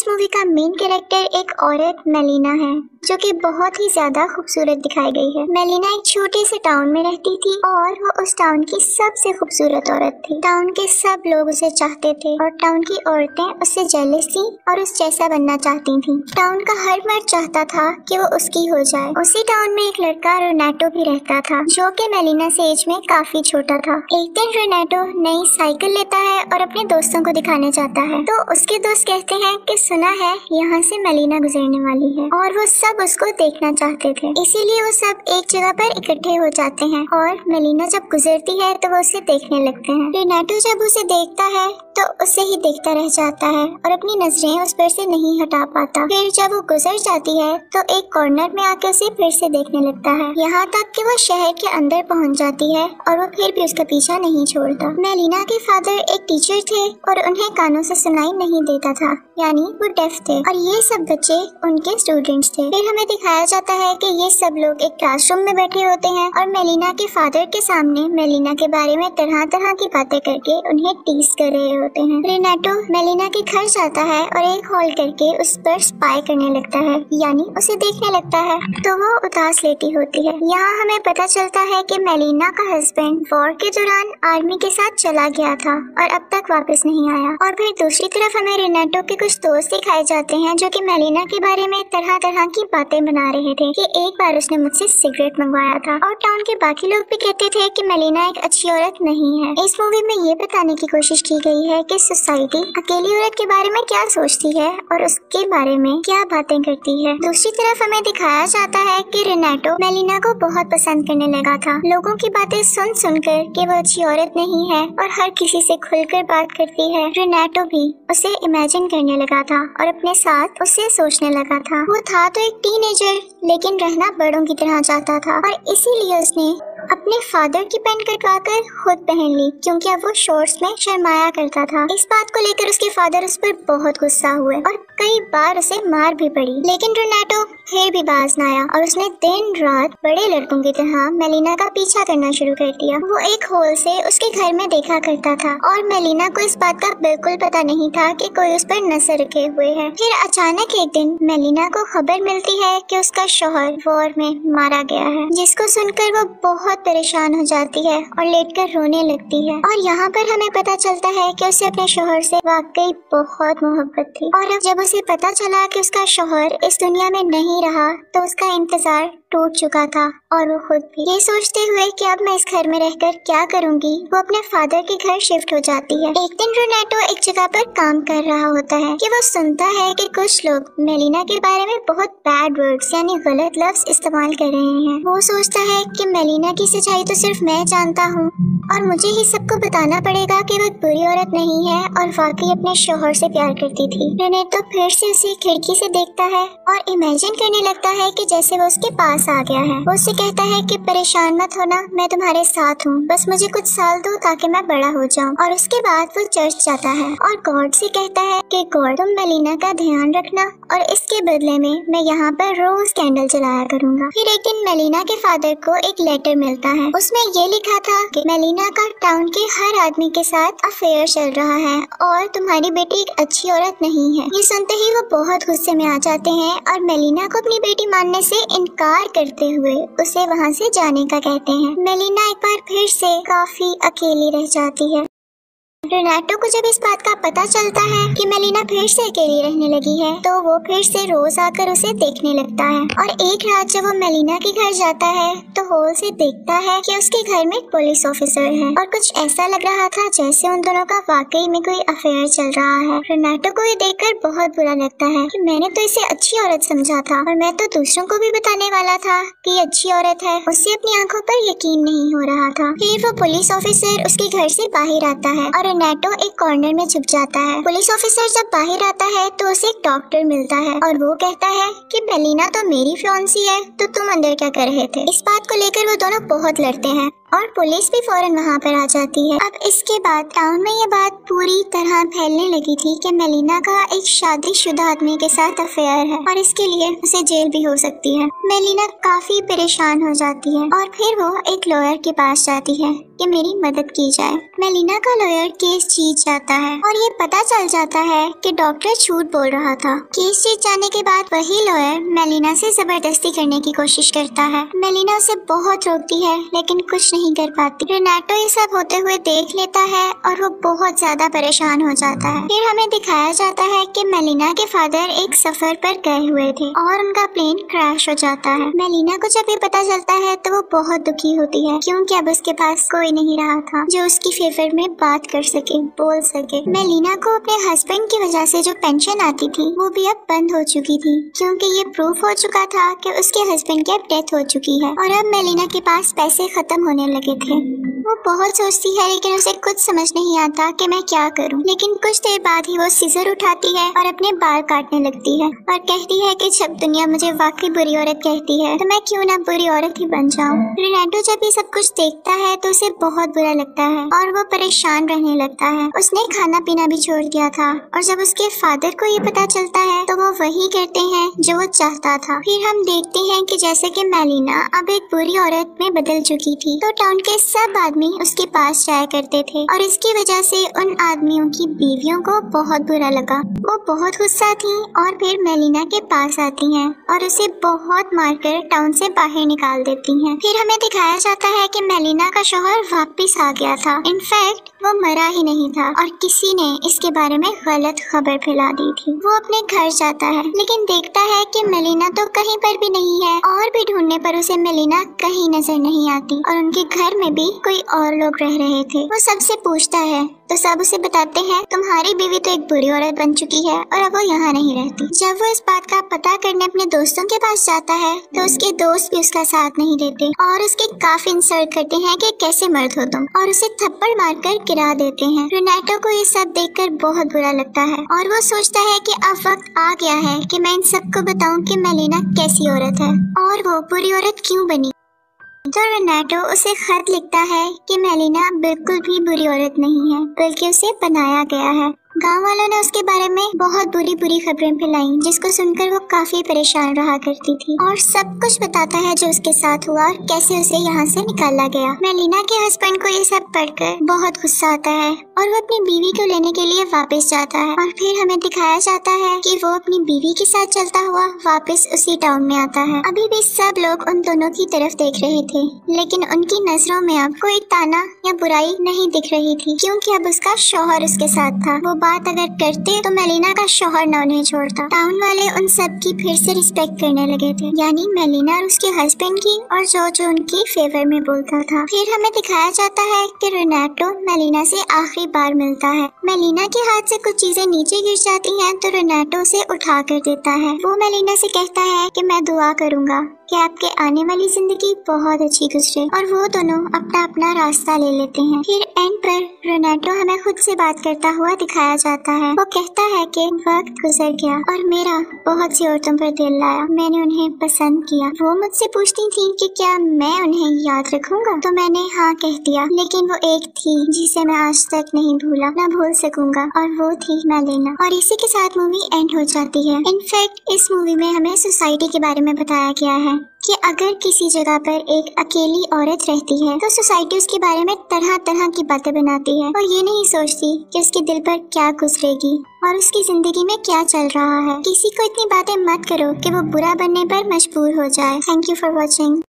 इस मूवी का main character एक औरत मेलिना है जो कि बहुत ही ज्यादा खूबसूरत दिखाई गई है। मेलिना एक छोटे से टाउन में रहती थी और वो उस टाउन की सबसे खूबसूरत औरत थी। टाउन के सब लोग उसे चाहते थे और टाउन की औरतें उससे जेलस थी और उस जैसा बनना चाहती थी। टाउन का हर मर्द चाहता था कि वो उसकी हो जाए। उसी टाउन में एक लड़का रोनाटो भी रहता था जो कि मेलिना से एज में काफी छोटा था। एक दिन रोनाटो नई साइकिल लेता है और अपने दोस्तों को दिखाने जाता है तो उसके दोस्त कहते हैं कि सुना है यहाँ से मेलिना गुजरने वाली है और वो सब उसको देखना चाहते थे। इसीलिए वो सब एक जगह पर इकट्ठे हो जाते हैं और मेलिना जब गुजरती है तो वो उसे देखने लगते हैं। रोनाटो जब उसे देखता है तो उसे ही देखता रह जाता है और अपनी नजरें उस पर से नहीं हटा पाता। फिर जब वो गुजर जाती है तो एक कॉर्नर में आकर उसे फिर से देखने लगता है, यहाँ तक कि वो शहर के अंदर पहुँच जाती है और वो फिर भी उसका पीछा नहीं छोड़ता। मेलिना के फादर एक टीचर थे और उन्हें कानों से सुनाई नहीं देता था, यानी वो डेफ थे और ये सब बच्चे उनके स्टूडेंट्स थे। फिर हमें दिखाया जाता है कि ये सब लोग एक क्लासरूम में बैठे होते हैं और मेलिना के फादर के सामने मेलिना के बारे में तरह तरह की बातें करके उन्हें टीज कर रहे होते हैं। रोनाटो मेलिना के घर जाता है और एक हॉल करके उस पर स्पाई करने लगता है, यानी उसे देखने लगता है तो वो उदास लेटी होती है। यहाँ हमें पता चलता है कि मेलिना का हस्बैंड वॉर के दौरान आर्मी के साथ चला गया था और अब तक वापस नहीं आया। और फिर दूसरी तरफ हमें रोनाटो के कुछ दोस्त दिखाए जाते हैं जो कि मेलिना के बारे में तरह तरह की बातें बना रहे थे कि एक बार उसने मुझसे सिगरेट मंगवाया था और टाउन के बाकी लोग भी कहते थे कि मेलिना एक अच्छी औरत नहीं है। इस मूवी में ये बताने की कोशिश की गई है कि सोसाइटी अकेली औरत के बारे में क्या सोचती है और उसके बारे में क्या बातें करती है। दूसरी तरफ हमें दिखाया जाता है कि रोनाटो मेलिना को बहुत पसंद करने लगा था। लोगों की बातें सुन सुनकर कि वो अच्छी औरत नहीं है और हर किसी से खुलकर बात करती है, रोनाटो भी उसे इमेजिन करने लगा था और अपने साथ उसे सोचने लगा था। वो था तो एक टीनेजर लेकिन रहना बड़ों की तरह चाहता था और इसीलिए उसने अपने फादर की पैंट कटवाकर खुद पहन ली क्योंकि अब वो शॉर्ट्स में शर्माया करता था। इस बात को लेकर उसके फादर उस पर बहुत गुस्सा हुए और कई बार उसे मार भी पड़ी, लेकिन रोनाटो फिर भी बाज न आया और उसने दिन रात बड़े लड़कों की तरह मेलिना का पीछा करना शुरू कर दिया। वो एक होल से उसके घर में देखा करता था और मेलिना को इस बात का बिल्कुल पता नहीं था कि कोई उस पर नजर रखे हुए है। फिर अचानक एक दिन मेलिना को खबर मिलती है कि उसका शौहर वॉर में मारा गया है, जिसको सुनकर वो बहुत परेशान हो जाती है और लेटकर रोने लगती है। और यहाँ पर हमें पता चलता है कि उसे अपने शौहर से वाकई बहुत मोहब्बत थी और अब जब उसे पता चला कि उसका शौहर इस दुनिया में नहीं रहा तो उसका इंतजार टूट चुका था और वो खुद भी। ये सोचते हुए कि अब मैं इस घर में रहकर क्या करूंगी, वो अपने फादर के घर शिफ्ट हो जाती है। एक दिन रोनाटो एक जगह पर काम कर रहा होता है कि वो सुनता है कि कुछ लोग मेलिना के बारे में बहुत बैड वर्ड्स यानी गलत लफ्ज इस्तेमाल कर रहे हैं। वो सोचता है कि मेलिना की सच्चाई तो सिर्फ मैं जानता हूँ और मुझे ही सबको बताना पड़ेगा कि वो एक बुरी औरत नहीं है और वाकई अपने शौहर से प्यार करती थी। रोनाटो फिर से उसे खिड़की से देखता है और इमेजिन करने लगता है कि जैसे वो उसके पास आ गया है। वो उससे कहता है कि परेशान मत होना, मैं तुम्हारे साथ हूँ, बस मुझे कुछ साल दो ताकि मैं बड़ा हो जाऊँ। और उसके बाद वो चर्च जाता है और गॉड से कहता है कि गॉड तुम मेलिना का ध्यान रखना और इसके बदले में मैं यहाँ पर रोज कैंडल जलाया करूँगा। फिर एक दिन मेलिना के फादर को एक लेटर मिलता है, उसमें ये लिखा था कि मेलिना का टाउन के हर आदमी के साथ अफेयर चल रहा है और तुम्हारी बेटी एक अच्छी औरत नहीं है। ये सुनते ही वो बहुत गुस्से में आ जाते हैं और मेलिना को अपनी बेटी मानने से इनकार करते हुए उसे वहाँ से जाने का कहते हैं। मेलिना एक बार फिर से काफी अकेली रह जाती है। रोनाटो को जब इस बात का पता चलता है कि मेलिना फिर से अकेली रहने लगी है तो वो फिर से रोज आकर उसे देखने लगता है और एक रात जब वो मेलिना के घर जाता है तो होल से देखता है कि उसके घर में एक पुलिस ऑफिसर है और कुछ ऐसा लग रहा था जैसे उन दोनों का वाकई में कोई अफेयर चल रहा है। रोनाटो को ये देखकर बहुत बुरा लगता है कि मैंने तो इसे अच्छी औरत समझा था और मैं तो दूसरों को भी बताने वाला था कि ये अच्छी औरत है। उससे अपनी आंखों पर यकीन नहीं हो रहा था। फिर वो पुलिस ऑफिसर उसके घर से बाहर आता है और रोनाटो एक कॉर्नर में छुप जाता है। पुलिस ऑफिसर जब बाहर आता है तो उसे एक डॉक्टर मिलता है और वो कहता है कि मेलिना तो मेरी फियांसी है तो तुम अंदर क्या कर रहे थे। इस बात को लेकर वो दोनों बहुत लड़ते हैं और पुलिस भी फौरन वहाँ पर आ जाती है। अब इसके बाद टाउन में ये बात पूरी तरह फैलने लगी थी कि मेलिना का एक शादीशुदा आदमी के साथ अफेयर है और इसके लिए उसे जेल भी हो सकती है। मेलिना काफी परेशान हो जाती है और फिर वो एक लॉयर के पास जाती है कि मेरी मदद की जाए। मेलिना का लॉयर केस जीत जाता है और ये पता चल जाता है कि डॉक्टर झूठ बोल रहा था। केस जीत जाने के बाद वही लॉयर मेलिना से जबरदस्ती करने की कोशिश करता है। मेलिना उसे बहुत रोकती है लेकिन कुछ नहीं कर पाती। रेनाटो ये सब होते हुए देख लेता है और वो बहुत ज्यादा परेशान हो जाता है। फिर हमें दिखाया जाता है कि मेलिना के फादर एक सफर पर गए हुए थे और उनका प्लेन क्रैश हो जाता है। मेलिना को जब ये पता चलता है तो वो बहुत दुखी होती है क्योंकि अब उसके पास कोई नहीं रहा था जो उसकी फेवर में बात कर सके, बोल सके। मेलिना को अपने हस्बैंड की वजह से जो पेंशन आती थी वो भी अब बंद हो चुकी थी क्योंकि ये प्रूफ हो चुका था कि उसके हस्बैंड की अब डेथ हो चुकी है और अब मेलिना के पास पैसे खत्म होने लगे थे। वो बहुत सोचती है लेकिन उसे कुछ समझ नहीं आता कि मैं क्या करूं। लेकिन कुछ देर बाद ही वो सीजर उठाती है और अपने बाल काटने लगती है और कहती है कि जब दुनिया मुझे वाकई बुरी औरत कहती है तो मैं क्यों ना बुरी औरत ही बन जाऊं। रेनाटो जब ये सब कुछ देखता है तो उसे बहुत बुरा लगता है और वो परेशान रहने लगता है। उसने खाना पीना भी छोड़ दिया था और जब उसके फादर को ये पता चलता है तो वो वही करते हैं जो वो चाहता था। फिर हम देखते हैं कि जैसे कि मेलिना अब एक बुरी औरत में बदल चुकी थी तो टाउन के सब आदमी उसके पास जाया करते थे और इसकी वजह से उन आदमियों की बीवियों को बहुत बुरा लगा। वो बहुत गुस्सा थी और फिर मेलिना के पास आती हैं और उसे बहुत मारकर टाउन से बाहर निकाल देती हैं। फिर हमें दिखाया जाता है कि मेलिना का शौहर वापस आ गया था। इनफैक्ट वो मरा ही नहीं था और किसी ने इसके बारे में गलत खबर फैला दी थी। वो अपने घर जाता है लेकिन देखता है कि मेलिना तो कहीं पर भी नहीं है और भी ढूंढने पर उसे मेलिना कहीं नजर नहीं आती और उनके घर में भी कोई और लोग रह रहे थे। वो सबसे पूछता है तो सब उसे बताते हैं तुम्हारी बीवी तो एक बुरी औरत बन चुकी है और अब वो यहाँ नहीं रहती। जब वो इस बात का पता करने अपने दोस्तों के पास जाता है तो उसके दोस्त भी उसका साथ नहीं देते और उसके काफी इंसल्ट करते हैं कि कैसे मर्द हो तुम और उसे थप्पड़ मारकर गिरा देते हैं। रेनाटो को ये सब देखकर बहुत बुरा लगता है और वो सोचता है कि अब वक्त आ गया है कि मैं इन सबको बताऊं कि मेलिना कैसी औरत है और वो बुरी औरत क्यों बनी। तो रेनाटो उसे खत लिखता है कि मेलिना बिल्कुल भी बुरी औरत नहीं है बल्कि उसे बनाया गया है। गांव वालों ने उसके बारे में बहुत बुरी खबरें फैलाई जिसको सुनकर वो काफी परेशान रहा करती थी और सब कुछ बताता है जो उसके साथ हुआ और कैसे उसे यहाँ से निकाला गया। मेलिना के हस्बैंड को ये सब पढ़कर बहुत गुस्सा आता है और वो अपनी बीवी को लेने के लिए वापस जाता है और फिर हमें दिखाया जाता है कि वो अपनी बीवी के साथ चलता हुआ वापस उसी टाउन में आता है। अभी भी सब लोग उन दोनों की तरफ देख रहे थे लेकिन उनकी नजरों में अब कोई ताना या बुराई नहीं दिख रही थी क्योंकि अब उसका शौहर उसके साथ था। वो बात अगर करते तो मेलिना का शौहर न उन्हें छोड़ता। टाउन वाले उन सब की फिर से रिस्पेक्ट करने लगे थे यानी मेलिना और उसके हस्बैंड की और जो उनकी फेवर में बोलता था। फिर हमें दिखाया जाता है कि रेनाटो मेलिना से आखिरी बार मिलता है। मेलिना के हाथ से कुछ चीजें नीचे गिर जाती हैं तो रेनाटो उसे उठा कर देता है। वो मेलिना से कहता है कि मैं दुआ करूंगा कि आपके आने वाली जिंदगी बहुत अच्छी गुजरे और वो दोनों अपना अपना रास्ता ले लेते हैं। फिर एंड पर रेनाटो हमें खुद से बात करता हुआ दिखाया जाता है। वो कहता है कि वक्त गुजर गया और मेरा बहुत सी औरतों पर दिल आया, मैंने उन्हें पसंद किया। वो मुझसे पूछती थी कि क्या मैं उन्हें याद रखूंगा तो मैंने हाँ कह दिया, लेकिन वो एक थी जिसे मैं आज तक नहीं भूला, ना भूल सकूंगा और वो थी मेलिना। और इसी के साथ मूवी एंड हो जाती है। इनफैक्ट इस मूवी में हमें सोसाइटी के बारे में बताया गया है कि अगर किसी जगह पर एक अकेली औरत रहती है तो सोसाइटी उसके बारे में तरह तरह की बातें बनाती है और ये नहीं सोचती कि उसके दिल पर क्या गुजरेगी और उसकी जिंदगी में क्या चल रहा है। किसी को इतनी बातें मत करो कि वो बुरा बनने पर मजबूर हो जाए। Thank you for watching.